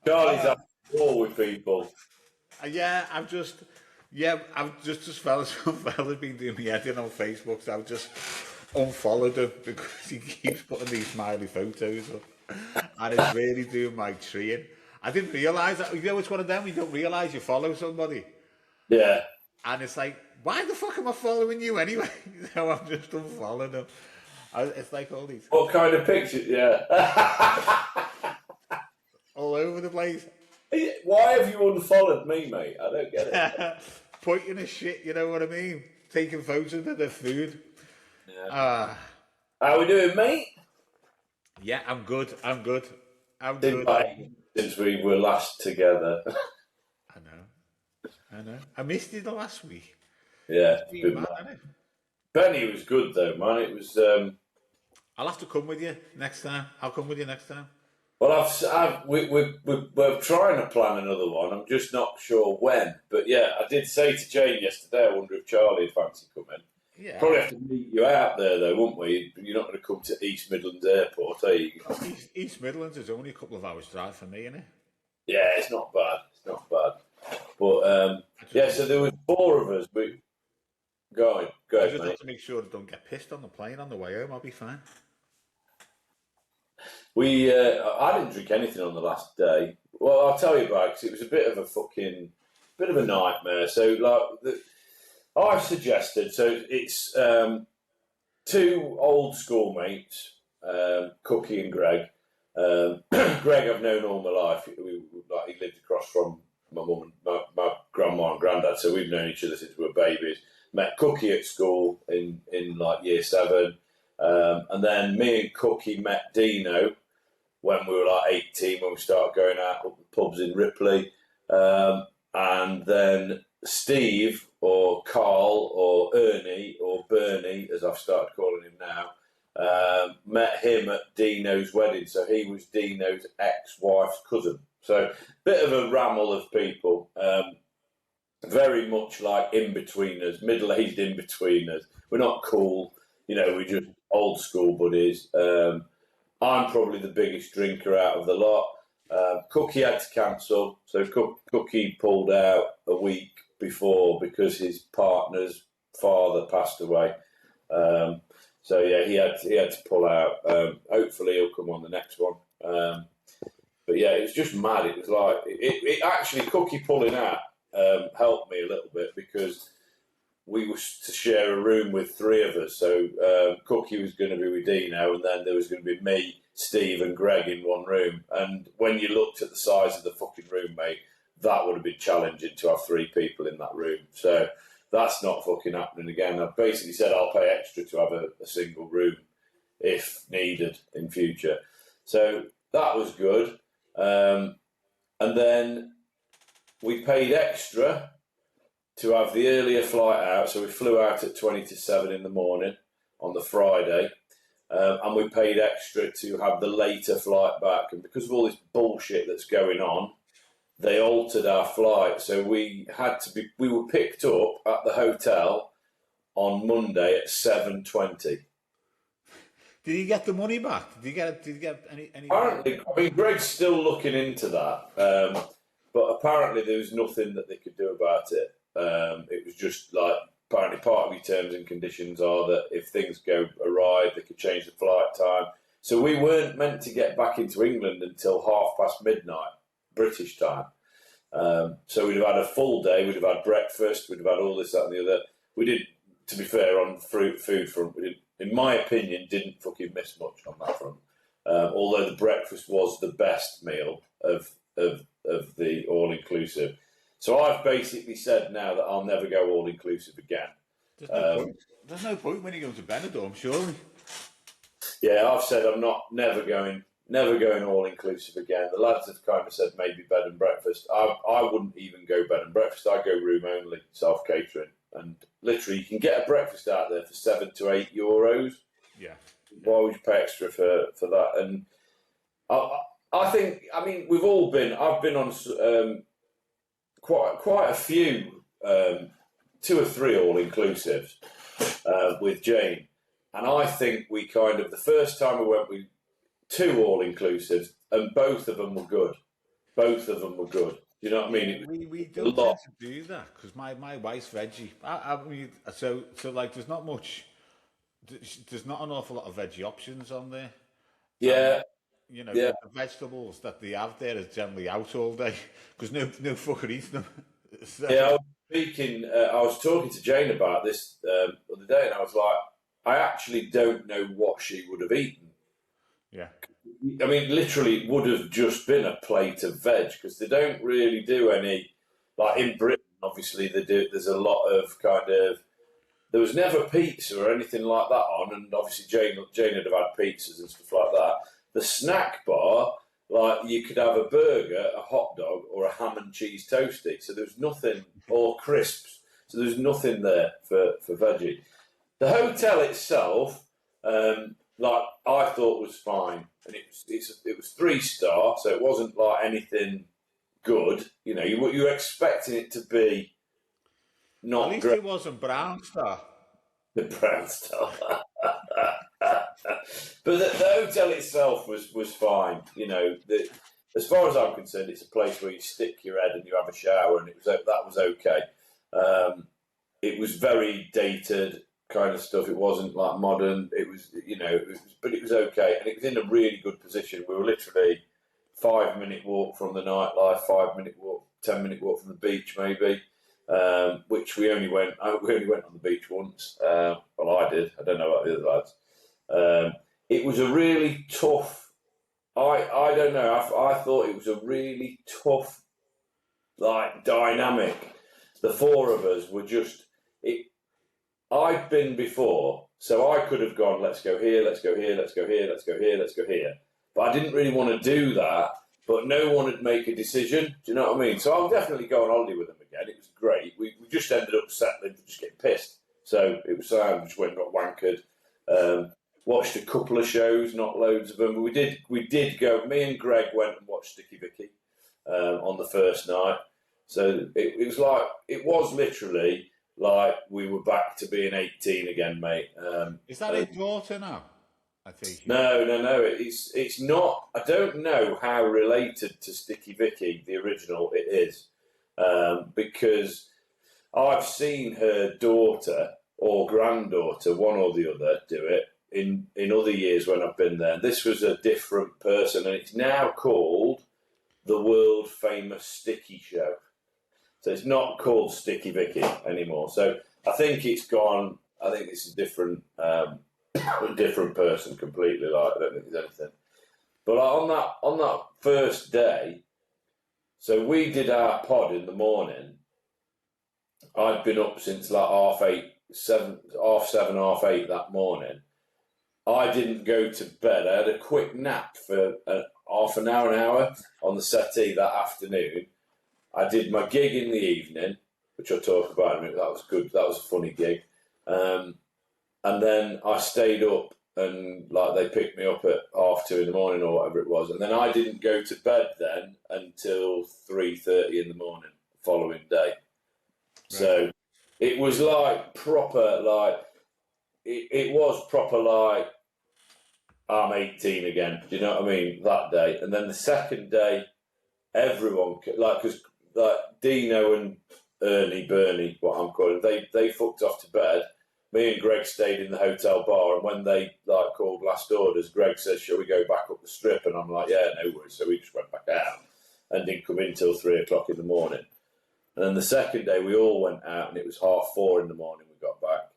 Charlie's had war with people. I've just as well as some fella's been doing me editing on Facebook, so I've just unfollowed him because he keeps putting these smiley photos up, and it's really doing my treeing. I didn't realise that. You know, it's one of them. You don't realise you follow somebody, Yeah. and it's like, why the fuck am I following you anyway? So I'm just unfollowing them. It's like all these What kind of pictures? Yeah. all over the place. Why have you unfollowed me, mate? I don't get it. Pointing a shit, you know what I mean? Taking photos of their food. Yeah. How we doing, mate? Yeah, I'm good. I'm good. Since we were last together. I know. I missed you the last week. Yeah. It's been mad, hasn't it? Benny was good though, man. It was. I'll have to come with you next time. I'll come with you next time. Well, we're trying to plan another one. I'm just not sure when. But yeah, I did say to Jane yesterday, I wonder if Charlie would fancy coming. Yeah. Probably have to meet you out there though, won't we? You're not going to come to East Midlands Airport, are you? East Midlands is only a couple of hours drive for me, isn't it? Yeah, it's not bad. It's not bad. But yeah, so there was 4 of us. Go I just mate. have to make sure I don't get pissed on the plane on the way home. I'll be fine. I didn't drink anything on the last day. Well, I'll tell you about it, because it was a bit of a nightmare. So, like, I've suggested, so it's 2 old schoolmates, Cookie and Greg. Greg I've known all my life. He lived across from my mum and my grandma and granddad, so we've known each other since we were babies. Met Cookie at school in like year 7. And then me and Cookie met Dino when we were like 18, when we started going out up the pubs in Ripley. And then Steve, or Carl, or Ernie, or Bernie, as I've started calling him now, met him at Dino's wedding. So he was Dino's ex-wife's cousin. So bit of a ramble of people. Very much like in-betweeners, middle-aged in-betweeners. We're not cool, we're just old school buddies. I'm probably the biggest drinker out of the lot. Cookie had to cancel, so Cookie pulled out a week before because his partner's father passed away. So yeah, he had to pull out. Hopefully he'll come on the next one. But yeah, it was just mad. It was like it actually, Cookie pulling out helped me a little bit, because we were to share a room with 3 of us. So Cookie was going to be with Dino, and then there was going to be me, Steve, and Greg in one room. And when you looked at the size of the fucking room, mate, that would have been challenging to have 3 people in that room. So that's not fucking happening again. I've basically said I'll pay extra to have a single room if needed in future. So that was good. And then we paid extra to have the earlier flight out. So we flew out at 20 to 7 in the morning on the Friday. And we paid extra to have the later flight back. And because of all this bullshit that's going on, they altered our flight. So we were picked up at the hotel on Monday at 7:20. Did you get the money back? Did you get any? Apparently, I mean, Greg's still looking into that. But apparently there was nothing that they could do about it. It was just like, apparently part of your terms and conditions are that if things go awry, they could change the flight time. So we weren't meant to get back into England until midnight, British time. So we'd have had a full day, we'd have had breakfast, we'd have had all this, that and the other. We did, to be fair, on the food front, we did, in my opinion, didn't fucking miss much on that front. Although the breakfast was the best meal of the all-inclusive. So I've basically said now that I'll never go all-inclusive again. There's no point when you go to Benidorm, surely. Yeah, I've said I'm never going all-inclusive again. The lads have kind of said maybe bed and breakfast. I wouldn't even go bed and breakfast. I'd go room only, self-catering. And literally, you can get a breakfast out there for €7 to €8. Yeah. Why would you pay extra for that? And I think, I mean, we've all been. I've been on quite a few, 2 or 3 all-inclusives with Jane, and I think we kind of, the first time we went with 2 all-inclusives, and both of them were good. Yeah. Both of them were good. Do you know what I mean? Yeah, It we was a don't lot. tend to do that because my wife's veggie. I mean, so like, there's not much. There's not an awful lot of veggie options on there, and Yeah, you know yeah, the vegetables that they have there is generally out all day because no fucker eats them. So yeah. I was talking to Jane about this the other day, and I was like, I actually don't know what she would have eaten. yeah, I mean, literally, it would have just been a plate of veg because they don't really do any. Like in Britain, obviously, they do. There's a lot of kind of. There was never pizza or anything like that on, and obviously Jane had have had pizzas and stuff like that. The snack bar, like you could have a burger, a hot dog, or a ham and cheese toastie. So there's nothing, or crisps. So there's nothing there for veggie. The hotel itself, like I thought was fine, and it was 3 star, so it wasn't like anything good. You know, you were expecting it to be at not least great. it wasn't brown star. The brown star. But the hotel itself was fine. You know, as far as I'm concerned, it's a place where you stick your head and you have a shower, and that was okay. It was very dated kind of stuff. It wasn't like modern. It was, you know, but it was okay, and it was in a really good position. We were literally 5 minute walk from the nightlife, 5 minute walk, 10 minute walk from the beach, maybe. Which we only went. We only went on the beach once. Well, I did. I don't know about the other lads. It was a really tough. I don't know. I thought it was a really tough, like dynamic. The four of us were just. I'd been before, so I could have gone. Let's go here. Let's go here. Let's go here. Let's go here. Let's go here. But I didn't really want to do that. But no one would make a decision. Do you know what I mean? So I'll definitely go on holiday with them again. It was great. We just ended up settling for just getting pissed. So it was I just went and got wankered. Watched a couple of shows, not loads of them. But we did go. Me and Greg went and watched Sticky Vicky on the first night. So it was literally like we were back to being 18 again, mate. Is that his daughter now? I take it. No. It's not. I don't know how related to Sticky Vicky, the original, it is, because I've seen her daughter or granddaughter, one or the other, do it in other years when I've been there. This was a different person, and it's now called the world famous Sticky Show. So it's not called Sticky Vicky anymore. So I think it's gone. I think it's a different. A different person completely. Like I don't think there's anything. But on that first day, so we did our pod in the morning. I'd been up since like half seven, half eight that morning. I didn't go to bed. I had a quick nap for half an hour on the settee that afternoon. I did my gig in the evening, which I'll talk about in a minute. That was good. That was a funny gig. And then I stayed up and like they picked me up at 2:30 in the morning or whatever it was. And then I didn't go to bed then until 3:30 in the morning the following day. Right. So it was like proper, like, it was proper like I'm 18 again. Do you know what I mean? That day. And then the second day, everyone, like, because like Dino and Bernie, what I'm calling, they fucked off to bed. Me and Greg stayed in the hotel bar, and when they like called last orders, Greg says, "Shall we go back up the strip?" And I'm like, "Yeah, no worries." So we just went back out and didn't come in till 3 o'clock in the morning. And then the second day, we all went out, and it was 4:30 in the morning we got back.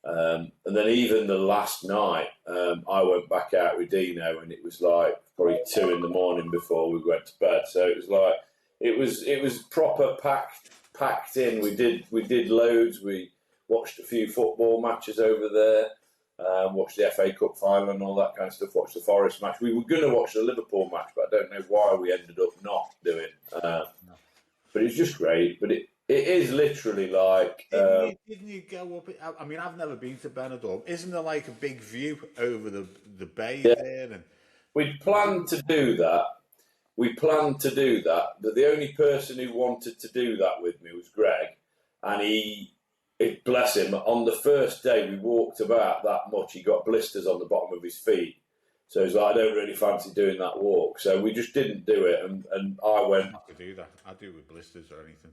And then even the last night, I went back out with Dino, and it was like probably 2 in the morning before we went to bed. So it was like it was proper packed in. We did loads. We watched a few football matches over there, watched the FA Cup final and all that kind of stuff, watched the Forest match. We were going to watch the Liverpool match, but I don't know why we ended up not doing. But it was just great. But it is literally like... Didn't you go up... I mean, I've never been to Benidorm. Isn't there like a big view over the bay there? And we'd planned to do that. But the only person who wanted to do that with me was Greg. And bless him, on the first day we walked about that much, he got blisters on the bottom of his feet. So he's like, I don't really fancy doing that walk. So we just didn't do it. And I went. I have to do that. I do it with blisters or anything.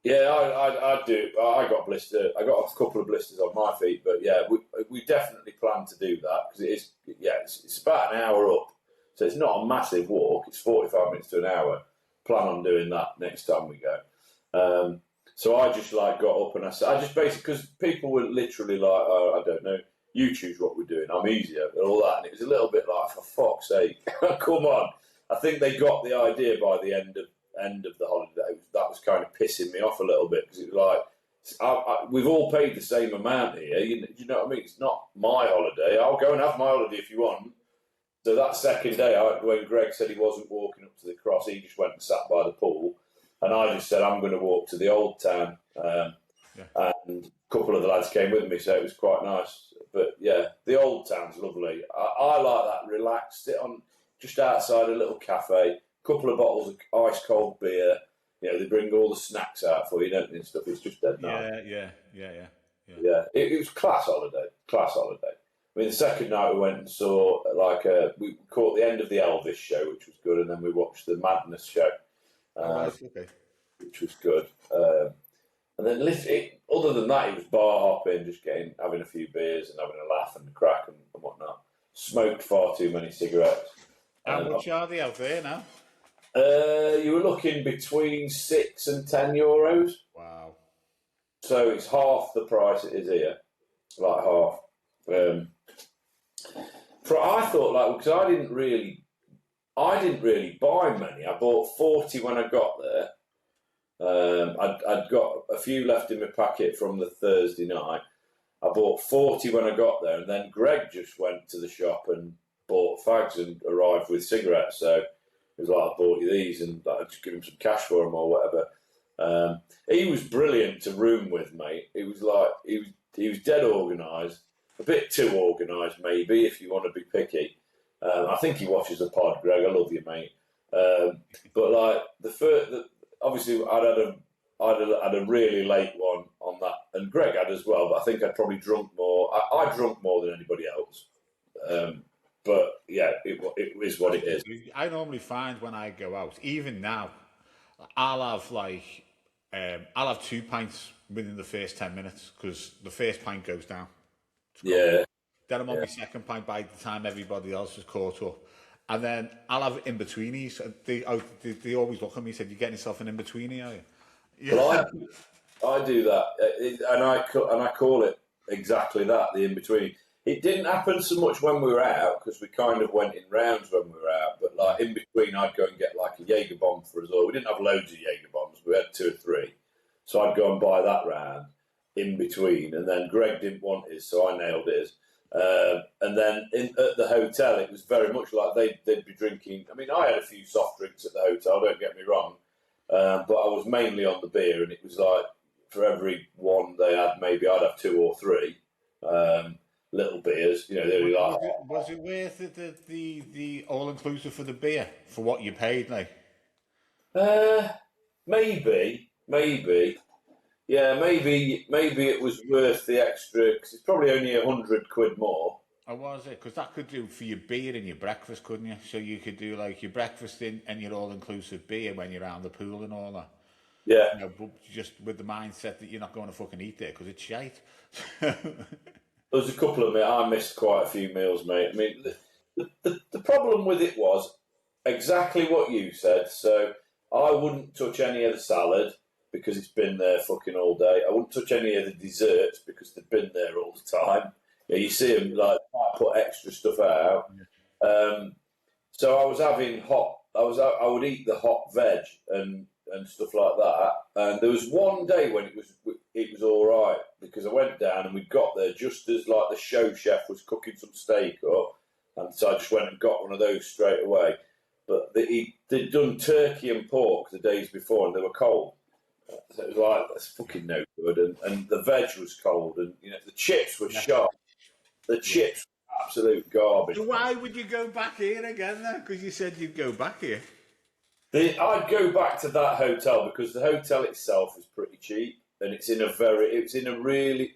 Yeah, I do. I got blister. I got a couple of blisters on my feet, but yeah, we definitely plan to do that because it is. Yeah, it's about an hour up, so it's not a massive walk. It's 45 minutes to an hour. Plan on doing that next time we go. So I just got up and I just basically because people were literally like, oh, I don't know, you choose what we're doing. I'm easier and all that, and it was a little bit like, for fuck's sake, come on. I think they got the idea by the end of the holiday. That was kind of pissing me off a little bit because it was like we've all paid the same amount here. You know what I mean? It's not my holiday. I'll go and have my holiday if you want. So that second day, when Greg said he wasn't walking up to the cross, he just went and sat by the pool, and I just said I'm going to walk to the old town. And a couple of the lads came with me, so it was quite nice. But yeah, the old town's lovely. I like that relaxed, sit on just outside a little cafe. Couple of bottles of ice cold beer. You know, they bring all the snacks out for you, don't they, and stuff. It's just dead nice. Yeah. It was class holiday. I mean, the second night we went and saw we caught the end of the Elvis show, which was good, and then we watched the Madness show, which was good. And then other than that, it was bar hopping, just having a few beers and having a laugh and a crack and whatnot. Smoked far too many cigarettes. How much are they out there now? You were looking between €6 and €10. Wow. So it's half the price it is here, like half. I thought because I didn't really buy many. I bought 40 when I got there. I'd got a few left in my packet from the Thursday night. I bought 40 when I got there, and then Greg just went to the shop and bought fags and arrived with cigarettes. So it was like, I bought you these, and I just give him some cash for them or whatever. He was brilliant to room with, mate. It was like he was dead organised, a bit too organised maybe if you want to be picky. I think he watches the pod, Greg. I love you, mate. But like obviously I'd had a really late one on that, and Greg had as well. But I think I'd probably drunk more. I drunk more than anybody else. But yeah, it is what it is. I normally find when I go out, even now, I'll have 2 pints within the first 10 minutes because the first pint goes down. Yeah. Then I'm on my second pint by the time everybody else is caught up. And then I'll have in-betweenies. They always look at me and say, you're getting yourself an in-betweenie, are you? Yeah. Well, I do that, and I call it exactly that, the in-between. It didn't happen so much when we were out because we kind of went in rounds when we were out. But like in between, I'd go and get like a Jaeger bomb for us all. We didn't have loads of Jaeger bombs. We had 2 or 3, so I'd go and buy that round in between. And then Greg didn't want his, so I nailed his. And then at the hotel, it was very much like they'd be drinking. I mean, I had a few soft drinks at the hotel. Don't get me wrong, but I was mainly on the beer, and it was like for every one they had, maybe I'd have 2 or 3. Little beers, you know, they were like. Was it worth the all inclusive for the beer for what you paid, like? Maybe, yeah, maybe it was worth the extra because it's probably only £100 more. Or was it? Because that could do for your beer and your breakfast, couldn't you? So you could do like your breakfast and your all inclusive beer when you're around the pool and all that. Yeah. You know, but just with the mindset that you're not going to fucking eat there because it's shite. There was a couple of I missed quite a few meals, mate. I mean, the problem with it was exactly what you said. So I wouldn't touch any of the salad because it's been there fucking all day. I wouldn't touch any of the desserts because they've been there all the time. Yeah, you see them like put extra stuff out. So I was having I would eat the hot veg and stuff like that. And there was one day when it was all right because I went down and we got there just as like the show chef was cooking some steak up, and so I just went and got one of those straight away. But they'd done turkey and pork the days before, and they were cold. So it was like, that's fucking no good. And the veg was cold, and you know the chips were sharp. The chips were absolute garbage. So why would you go back here again then? Because you said you'd go back here. I'd go back to that hotel because the hotel itself is pretty cheap, and it's in a really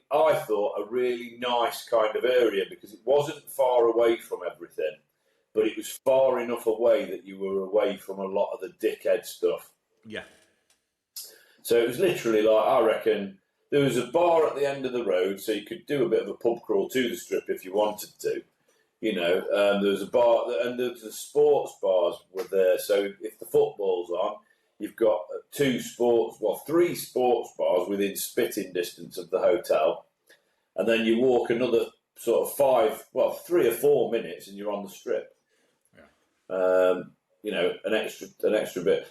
nice kind of area because it wasn't far away from everything. but it was far enough away that you were away from a lot of the dickhead stuff. Yeah. So it was literally like, I reckon, there was a bar at the end of the road, so you could do a bit of a pub crawl to the strip if you wanted to. There was a bar, and the sports bars were there. So if the football's on, you've got three sports bars within spitting distance of the hotel, and then you walk another sort of 3 or 4 minutes, and you're on the strip. Yeah. An extra bit.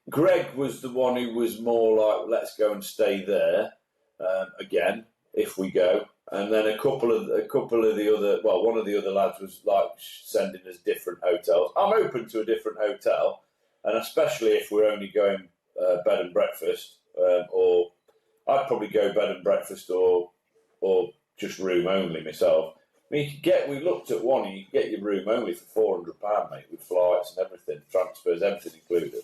Greg was the one who was more like, let's go and stay there again if we go. And then a couple of the other, one of the other lads was like sending us different hotels. I'm open to a different hotel, and especially if we're only going bed and breakfast, or I'd probably go bed and breakfast or just room only myself. I mean, we looked at one, and you could get your room only for £400, mate, with flights and everything, transfers, everything included.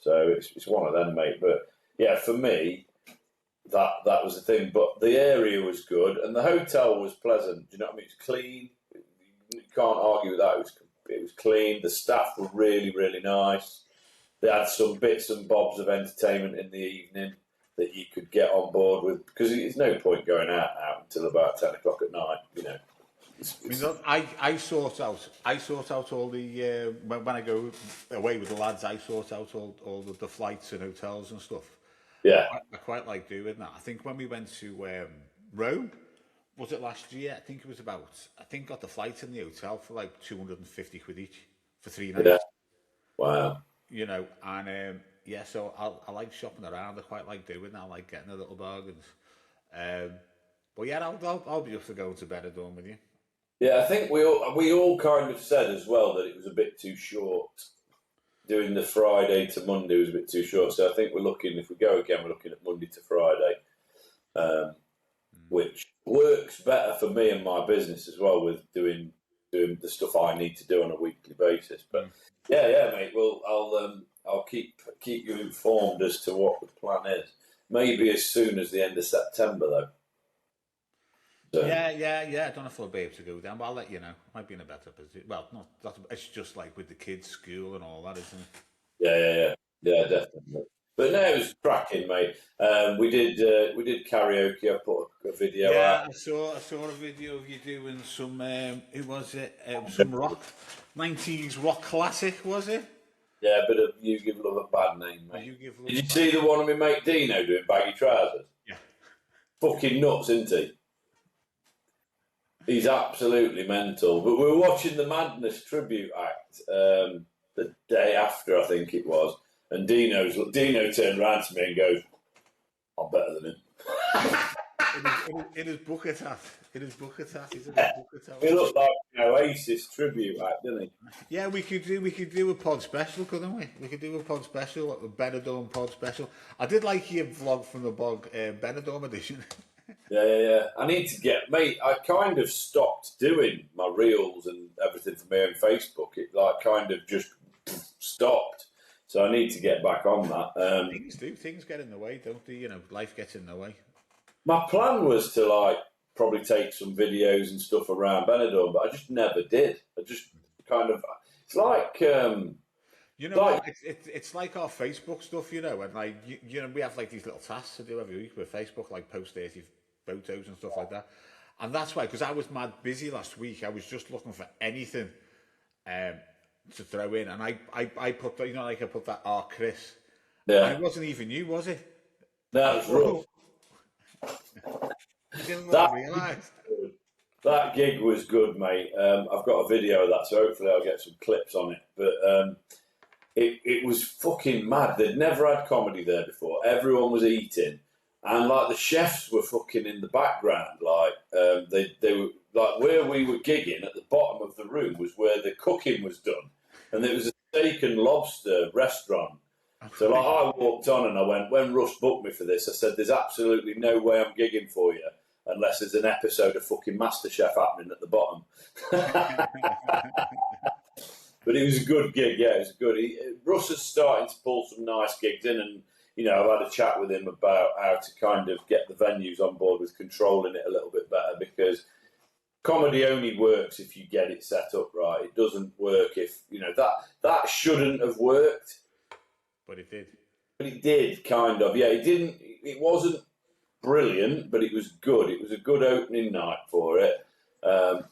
So it's one of them, mate. But yeah, for me, that was the thing. But the area was good, and the hotel was pleasant. Do you know what I mean? It's clean. You can't argue with that. It was clean. The staff were really, really nice. They had some bits and bobs of entertainment in the evening that you could get on board with, because there's no point going out until about 10 o'clock at night. I sort out all the when I go away with the lads, I sort out all the flights and hotels and stuff. Yeah, I quite like doing that. I think when we went to Rome, was it last year? I think it was got the flight and the hotel for like 250 quid each for 3 nights. Yeah. Wow. So I like shopping around. I quite like doing that. I like getting the little bargains. But yeah, I'll be up for going to Benidorm with you. Yeah, I think we all kind of said as well that it was a bit too short. Doing the Friday to Monday was a bit too short. So I think if we go again, we're looking at Monday to Friday, which works better for me and my business as well, with doing the stuff I need to do on a weekly basis. But yeah, mate. Well, I'll keep you informed as to what the plan is. Maybe as soon as the end of September, though. So. Yeah. I don't know if I'll be able to go down, but I'll let you know. Might be in a better position. Well, it's just like with the kids' school and all that, isn't it? Yeah, definitely. But no, it was cracking, mate. We did karaoke. I put a video out. Yeah, I saw a video of you doing some. Who was it? Some rock, 90s rock classic, was it? Yeah, a bit of You Give Love a Bad Name, mate. Did you see the one of my mate Dino doing baggy trousers? Yeah. Fucking nuts, isn't he? He's absolutely mental. But we were watching the Madness tribute act the day after, I think it was, and Dino turned around to me and goes, "I'm better than him." in his bucket hat. He's in his bucket hat. He looked like an Oasis tribute act, didn't he? Yeah, we could do a pod special, couldn't we? We could do a pod special, a Benidorm pod special. I did like your vlog from the bog, Benidorm edition. Yeah. I need to mate, I kind of stopped doing my reels and everything for me on Facebook. It kind of just stopped. So I need to get back on that. Things get in the way, don't they? Life gets in the way. My plan was to probably take some videos and stuff around Benidorm, but I just never did. I just kind of, it's like, it's like our Facebook stuff, and we have these little tasks to do every week with Facebook, post 30 photos and stuff like that. And that's why, because I was mad busy last week, I was just looking for anything to throw in, and I put I put that Chris. Yeah. And it wasn't even you, was it? No, it was rough. You didn't realise. That gig was good, mate. I've got a video of that, so hopefully I'll get some clips on it. But it was fucking mad. They'd never had comedy there before. Everyone was eating, and the chefs were fucking in the background. They were where we were gigging at the bottom of the room was where the cooking was done, and it was a steak and lobster restaurant. So I walked on and I went, when Russ booked me for this, I said, "There's absolutely no way I'm gigging for you unless there's an episode of fucking MasterChef happening at the bottom." But it was a good gig, yeah, it was good. Russ is starting to pull some nice gigs in, and I've had a chat with him about how to kind of get the venues on board with controlling it a little bit better, because comedy only works if you get it set up right. It doesn't work if that shouldn't have worked, but it did. But it did, kind of. Yeah, it didn't. It wasn't brilliant, but it was good. It was a good opening night for it.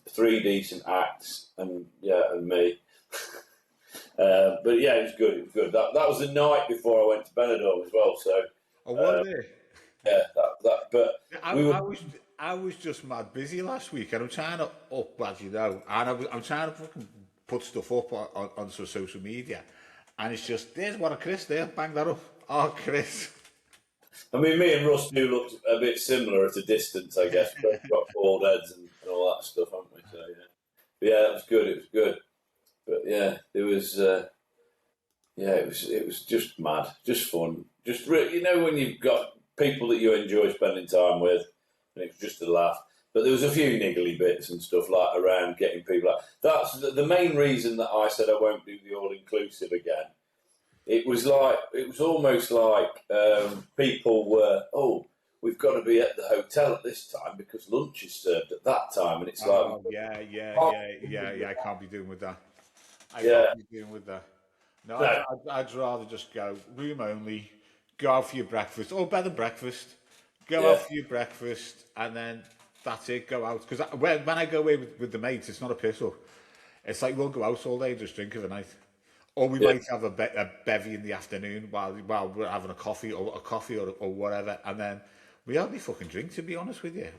3 decent acts, and me. But yeah, it was good. It was good. That was the night before I went to Benidorm as well. So. Oh, was it? Yeah, But I was just mad busy last week, and I'm trying to up, as you know, and I'm trying to fucking put stuff up on social media, and it's just there's one of Chris there, bang that up. Oh, Chris. I mean, me and Russ do look a bit similar at a distance, I guess. We've got bald heads and all that stuff, haven't we? So yeah, but yeah, it was good. It was good, but yeah, it was. It was just mad, just fun, just when you've got people that you enjoy spending time with, and it was just a laugh. But there was a few niggly bits and stuff like around getting people out. That's the main reason that I said I won't do the all-inclusive again. It was almost like people were, we've got to be at the hotel at this time because lunch is served at that time, and it's like, I can't be doing with that. I can't be doing with that. No. I'd rather just go room only, go out for your breakfast, or bed and breakfast, go out for your breakfast, and then that's it, go out. Because when I go away with the mates, it's not a piss up. It's like we'll go out all day and just drink overnight. Or we might have a bevy in the afternoon while we're having a coffee or whatever, and then we hardly fucking drink, to be honest with you.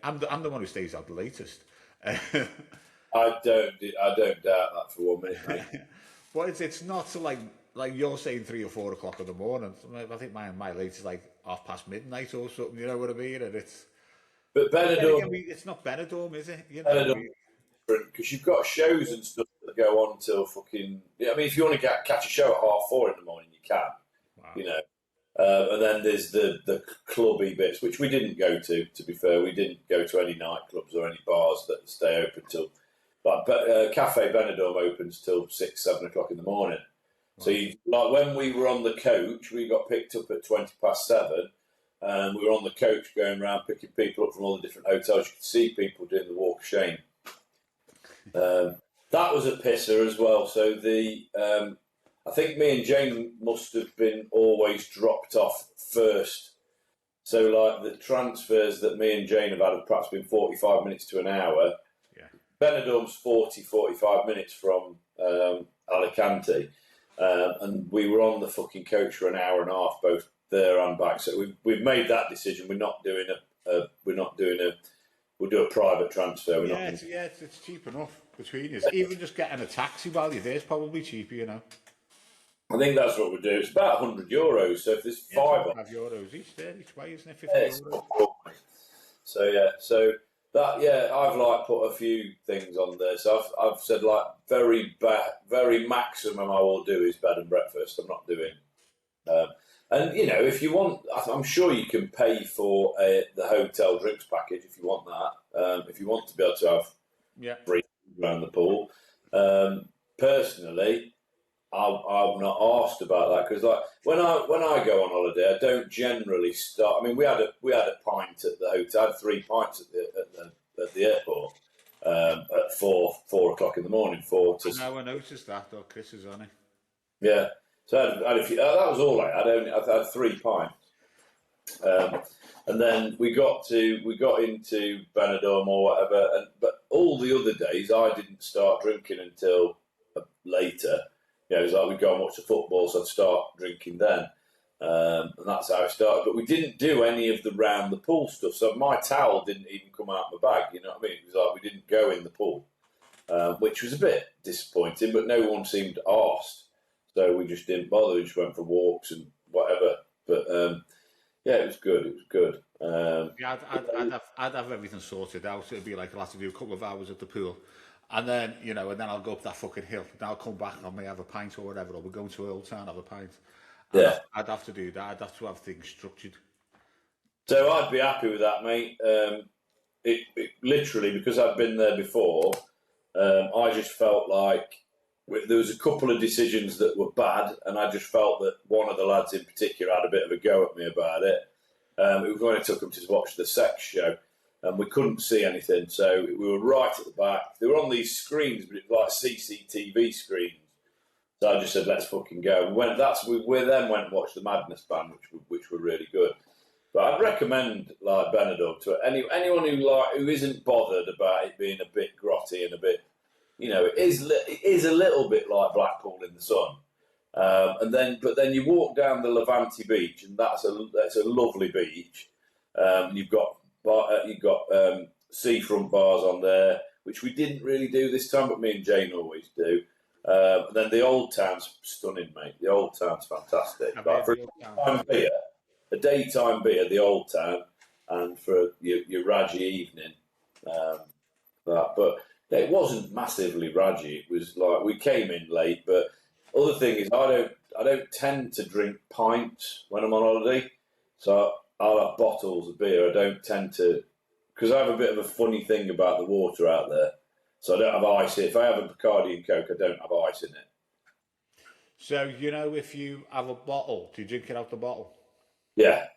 I'm the one who stays out the latest. I don't doubt that for 1 minute, mate. But it's not so like you're saying 3 or 4 o'clock in the morning. I think my late is like midnight or something. You know what I mean? And but Benidorm, it's not Benidorm, is it? You know, Benidorm, because you've got shows and stuff that go on till fucking. I mean, if you want to catch a show at 4:30 in the morning, you can. Wow. And then there's the clubby bits, which we didn't go to. To be fair, we didn't go to any nightclubs or any bars that stay open till. But Cafe Benidorm opens till 6, 7 o'clock in the morning. Right. So when we were on the coach, we got picked up at 7:20, and we were on the coach going around picking people up from all the different hotels. You could see people doing the walk of shame. That was a pisser as well. So I think me and Jane must have been always dropped off first. So like the transfers that me and Jane have had have perhaps been 45 minutes to an hour. Benidorm's 45 minutes from Alicante, and we were on the fucking coach for an hour and a half, both there and back. So we've made that decision. We're not doing we'll do a private transfer. It's cheap enough between you. Even just getting a taxi while you're there is probably cheaper, you know. I think that's what we'll do. It's about €100. So if there's €5 each way, isn't it? €50. So. I've put a few things on there. So I've said very maximum I will do is bed and breakfast. I'm not doing, and if you want, I'm sure you can pay for the hotel drinks package if you want that. If you want to be able to have free around the pool. Personally, I'm not asked about that because when I go on holiday, I don't generally start. I mean, we had a pint at the hotel. I had 3 pints at the airport at 4 o'clock in the morning. I noticed that. Though Chris is on it. Yeah, so I had a few. That was all I had. I had 3 pints, and then we got into Benidorm or whatever. But all the other days, I didn't start drinking until later. It was like we'd go and watch the football, so I'd start drinking then. And that's how it started. But we didn't do any of the round the pool stuff, so my towel didn't even come out of my bag, you know what I mean? It was like we didn't go in the pool, which was a bit disappointing, but no one seemed arsed. So we just didn't bother, we just went for walks and whatever. But it was good, it was good. I'd have everything sorted out. It'd be like I'll have to do a couple of hours at the pool. And then, I'll go up that fucking hill. Then I'll come back and I may have a pint or whatever, or we'll go to Old Town, have a pint. I'd have to do that. I'd have to have things structured. So I'd be happy with that, mate. It literally, because I've been there before, I just felt like there was a couple of decisions that were bad, and I just felt that one of the lads in particular had a bit of a go at me about it. It was when I took him to watch the sex show. and we couldn't see anything. So we were right at the back. They were on these screens, but it was like CCTV screens. So I just said, let's fucking go. We then went and watched the Madness Band, which were really good. But I'd recommend like Benidorm to anyone who isn't bothered about it being a bit grotty and a bit, it is a little bit like Blackpool in the sun. But then you walk down the Levante beach, and that's a lovely beach. You've got seafront bars on there, which we didn't really do this time, but me and Jane always do. And then the Old Town's stunning, mate. The Old Town's fantastic. Like for a daytime beer, the Old Town, and for your raggy evening. But it wasn't massively raggy. It was like we came in late. But other thing is, I don't tend to drink pints when I'm on holiday, so I'll have bottles of beer. I don't tend to, because I have a bit of a funny thing about the water out there. So I don't have ice in it. If I have a Bacardi and Coke, I don't have ice in it. So, if you have a bottle, do you drink it out the bottle? Yeah.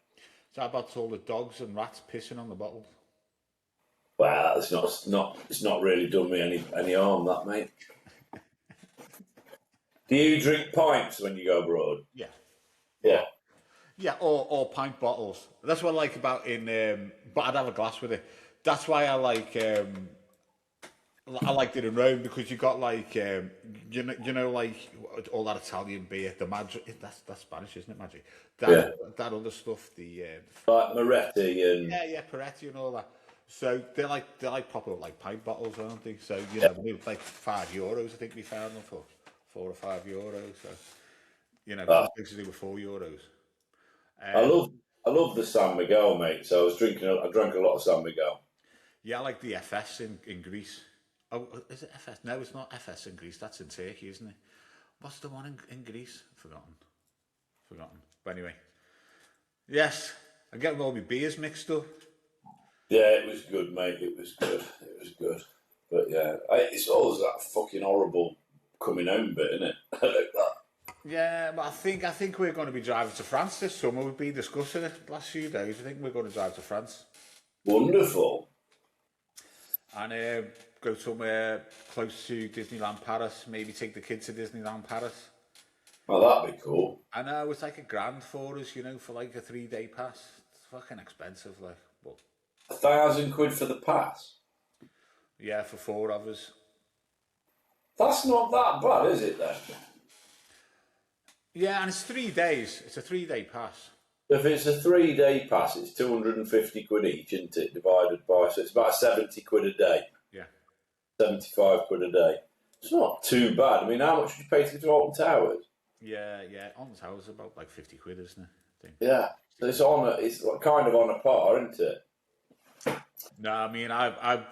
So how about all the dogs and rats pissing on the bottle? Well, it's not really done me any harm, that, mate. Do you drink pints when you go abroad? Yeah. Yeah. Yeah, or pint bottles. That's what I like about but I'd have a glass with it. That's why I liked it in Rome, because you got like like all that Italian beer, the Madri. That's Spanish, isn't it, Madri? That other stuff, like Moretti and Peretti and all that. So they're like proper like pint bottles, aren't they? So they were like €5. I think we found them for €4 or €5. So basically they were €4. I love the San Miguel, mate. So I drank a lot of San Miguel. Yeah, I like the FS in Greece. Oh, is it FS? No, it's not FS in Greece. That's in Turkey, isn't it? What's the one in Greece? Forgotten. But anyway, yes, I'm getting all my beers mixed up. Yeah, it was good, mate. It was good. But yeah, it's always that fucking horrible coming home bit, isn't it? I like that. Yeah, but I think we're going to be driving to France this summer. We've been discussing it the last few days. I think we're going to drive to France. Wonderful. And go somewhere close to Disneyland Paris. Maybe take the kids to Disneyland Paris. Well, that'd be cool. I know, it's like $1,000 for us, for like a 3-day pass. It's fucking expensive, like. But £1,000 for the pass? Yeah, for 4 of us. That's not that bad, is it, then? Yeah, and it's 3 days. It's a 3-day pass. If it's a 3-day pass, it's £250 each, isn't it? Divided by, so it's about £70 a day. Yeah. £75 a day. It's not too bad. I mean, how much did you pay to get to Alton Towers? Yeah. Alton Towers about like £50, isn't it? I think. Yeah. So it's kind of on a par, isn't it? No, I mean,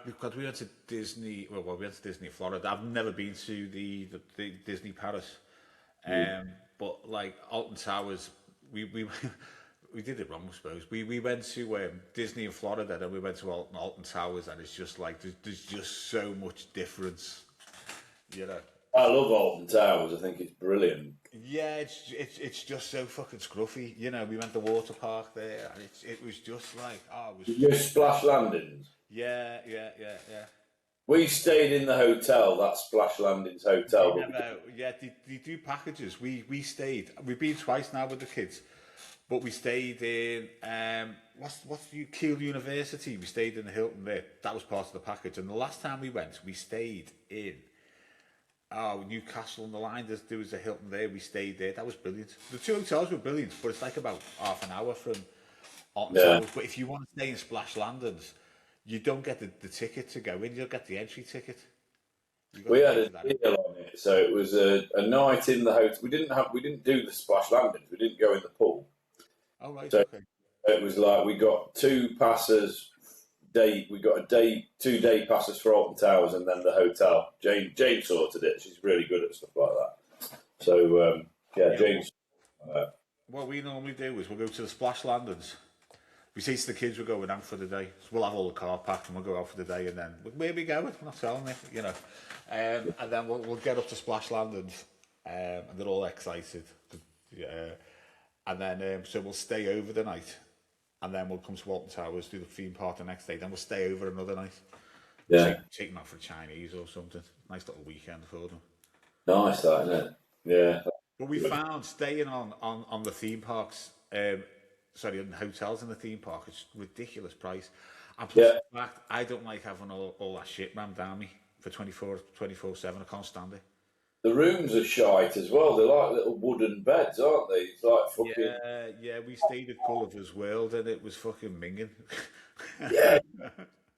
because we went to Disney. Well, we went to Disney Florida. I've never been to the Disney Paris. But like Alton Towers, we did it wrong, I suppose. We went to Disney in Florida, then we went to Alton Towers, and it's just like there's just so much difference, I love Alton Towers. I think it's brilliant. Yeah, it's just so fucking scruffy. We went to water park there, and it was just like Did you Splash Landings? Yeah. We stayed in the hotel, that Splash Landings hotel. They do packages. We stayed. We've been twice now with the kids, but we stayed in Keele University. We stayed in the Hilton there. That was part of the package. And the last time we went, we stayed in Newcastle on the line. There was a Hilton there. We stayed there. That was brilliant. The 2 hotels were brilliant, but it's like about half an hour from Alton Towers. But if you want to stay in Splash Landings, you don't get the ticket to go in. You'll get the entry ticket. We had a deal on it, so it was a night in the hotel. We didn't do the Splash Landings. We didn't go in the pool. Oh right. So okay. it was like we got 2 passes. We got 2-day passes for Alton Towers, and then the hotel. Jane sorted it. She's really good at stuff like that. So Jane. What we normally do is we'll go to the Splash Landings. We say to the kids we're going out for the day. So we'll have all the car packed and we'll go out for the day, and then where are we going? I'm not telling you, And then we'll get up to Splash Landings, and they're all excited. And then so we'll stay over the night, and then we'll come to Walton Towers, do the theme park the next day, then we'll stay over another night. Yeah. Take them out for Chinese or something. Nice little weekend for them. Nice, that, isn't it? Yeah. But we found staying on the theme parks, in hotels in the theme park, it's ridiculous price. And plus, the fact, I don't like having all that shit rammed down me for 24/7. I can't stand it. The rooms are shite as well. They're like little wooden beds, aren't they? It's like fucking... Yeah, we stayed at Gulliver's World and it was fucking minging. Yeah.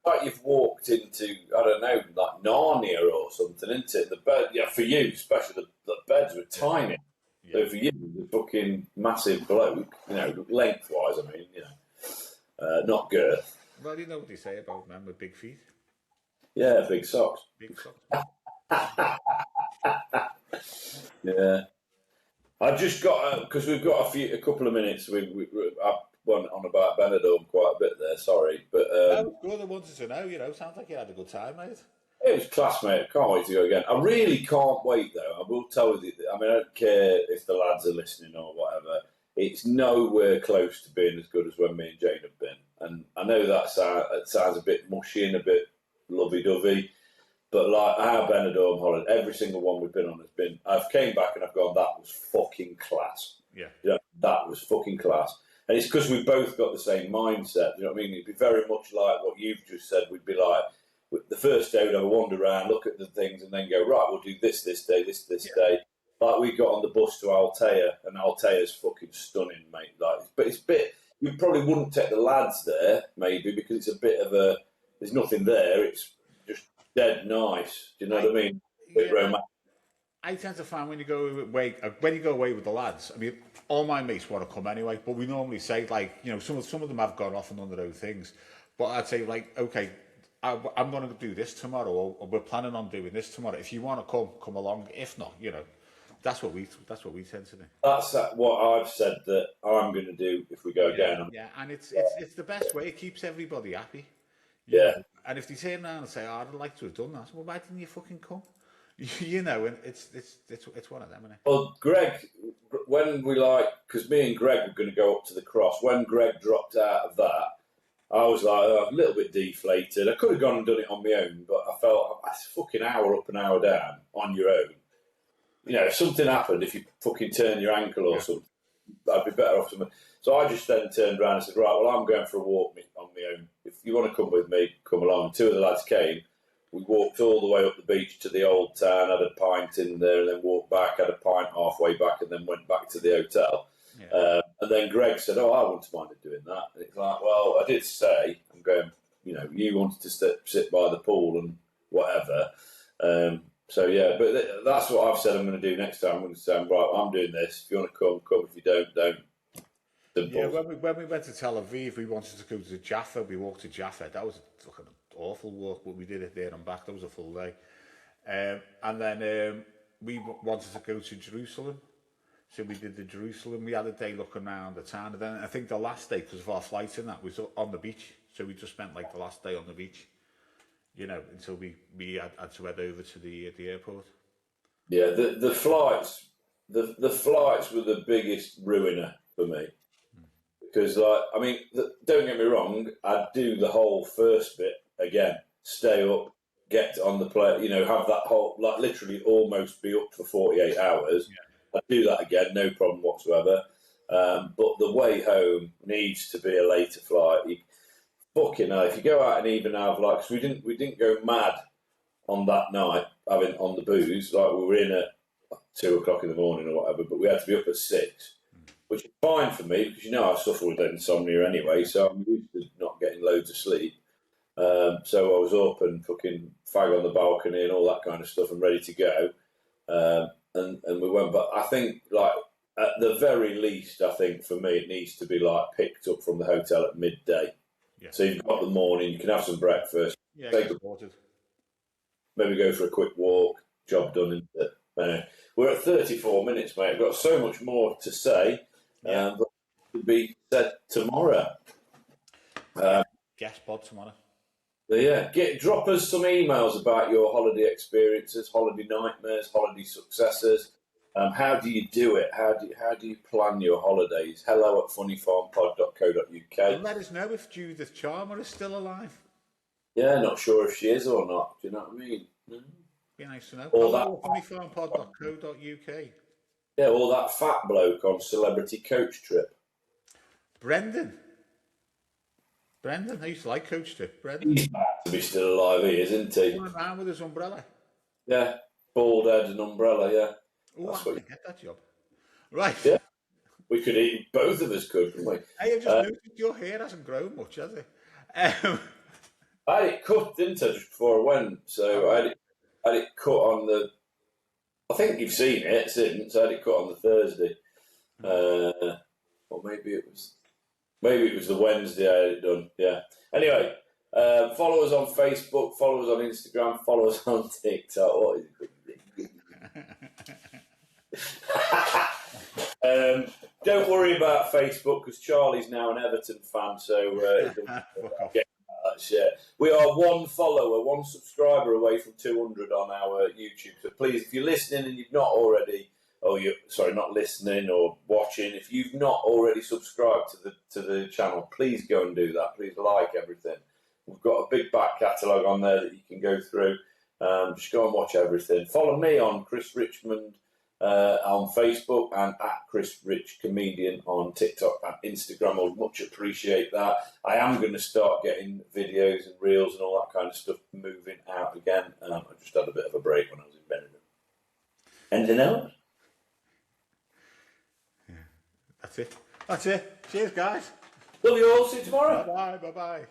Like you've walked into, I don't know, like Narnia or something, isn't it? The bed, yeah, for you, especially the beds were tiny. Yeah. So for you, the fucking massive bloke, lengthwise, I mean, not girth. Well, you know what they say about men with big feet. Yeah, big socks. Big socks. Yeah. I just got, because we've got a couple of minutes, I went on about Benidorm quite a bit there, sorry. But good, I wanted to know, sounds like you had a good time, mate. It was class, mate. I can't wait to go again. I really can't wait, though. I will tell you, I don't care if the lads are listening or whatever. It's nowhere close to being as good as when me and Jane have been. And I know that sounds a bit mushy and a bit lovey-dovey, but like our Benidorm holiday, every single one we've been on has been... I've came back and I've gone, that was fucking class. Yeah. That was fucking class. And it's because we've both got the same mindset. You know what I mean? It'd be very much like what you've just said. We'd be like, the first day we'd have a wander around, look at the things, and then go, right, we'll do this day, this day. Like, we got on the bus to Altea, and Altea's fucking stunning, mate. Like, but it's a bit... You probably wouldn't take the lads there, maybe, because it's a bit of a... There's nothing there. It's just dead nice. Do you know what I mean? A bit romantic. I tend to find when you go away with the lads, I mean, all my mates want to come anyway, but we normally say, like, some of them have gone off and done their own things, but I'd say, like, okay, I'm going to do this tomorrow, or we're planning on doing this tomorrow. If you want to come along. If not, that's what we tend to do. That's what I've said that I'm going to do if we go again. Yeah, and it's the best way. It keeps everybody happy. Yeah. And if they turn around and say, "Oh, I'd like to have done that," well, why didn't you fucking come? And it's one of them, isn't it? Well, Greg, because me and Greg were going to go up to the cross. When Greg dropped out of that, I was like a little bit deflated. I could have gone and done it on my own, but I felt that's a fucking hour up and hour down on your own. If something happened, if you fucking turn your ankle or something, I'd be better off. So I just then turned around and said, right, well, I'm going for a walk on my own. If you want to come with me, come along. Two of the lads came. We walked all the way up the beach to the old town, had a pint in there, and then walked back, had a pint halfway back, and then went back to the hotel. Yeah. And then Greg said, I wouldn't mind doing that. And it's like, well, I did say, I'm going, you wanted to sit by the pool and whatever. So, yeah, but that's what I've said I'm going to do next time. I'm going to say, right, I'm doing this. If you want to come, come. If you don't. Yeah, when we went to Tel Aviv, we wanted to go to Jaffa. We walked to Jaffa. That was an awful walk, but we did it there and back. That was a full day. And then we wanted to go to Jerusalem. So we did the Jerusalem. We had a day looking around the town. And then I think the last day, because of our flights and that, was on the beach. So we just spent like the last day on the beach, until we had to head over to the airport. Yeah, the flights were the biggest ruiner for me. Because, don't get me wrong, I'd do the whole first bit again. Stay up, get on the plane, have that whole, literally almost be up for 48 hours. Yeah. I'd do that again, no problem whatsoever. But the way home needs to be a later flight. Fucking hell, if you go out and even have, because we didn't go mad on that night, having on the booze. We were in at 2 o'clock in the morning or whatever, but we had to be up at 6. Which is fine for me because I suffer with insomnia anyway, so I'm used to not getting loads of sleep. So I was up and fucking fag on the balcony and all that kind of stuff and ready to go. And we went, but I think at the very least, I think for me it needs to be picked up from the hotel at midday. Yeah. So you've got the morning, you can have some breakfast, maybe go for a quick walk, job done. We're at 34 minutes, mate. I've got so much more to say. But it will be said tomorrow. Guest pod tomorrow. Yeah, drop us some emails about your holiday experiences, holiday nightmares, holiday successes. How do you do it? How do you plan your holidays? hello@funnyfarmpod.co.uk. And let us know if Judith Charmer is still alive. Yeah, not sure if she is or not. Do you know what I mean? Be nice to know. Or Hello, that, funnyfarmpod.co.uk. yeah, or that fat bloke on Celebrity Coach Trip. Brendan, I used to like Coach Trip. Brendan. He's bad to be still alive, isn't he? Running around with his umbrella. Yeah, bald head and umbrella. Yeah, Oh, I can get that job. Right. Yeah, we could eat. Both of us could, couldn't we? Hey, I've just noticed your hair hasn't grown much, has it? I had it cut, didn't I, just before I went? So I had it cut on the. I think you've seen it since. I had it cut on the Thursday, or maybe it was the Wednesday I had it done. Yeah. Anyway, follow us on Facebook, follow us on Instagram, follow us on TikTok. What is it? Don't worry about Facebook because Charlie's now an Everton fan, so we are one follower, one subscriber away from 200 on our YouTube. So please, if you're listening and you've not already, not listening or watching, if you've not already subscribed to the channel, please go and do that. Please like everything. We've got a big back catalogue on there that you can go through. Just go and watch everything. Follow me on Chris Richmond on Facebook and at Chris Rich Comedian on TikTok and Instagram. I would much appreciate that. I am going to start getting videos and reels and all that kind of stuff moving out again. I just had a bit of a break when I was in Benidorm. Anything else? Yeah, that's it. Cheers, guys. Love you all. See you tomorrow. Bye-bye.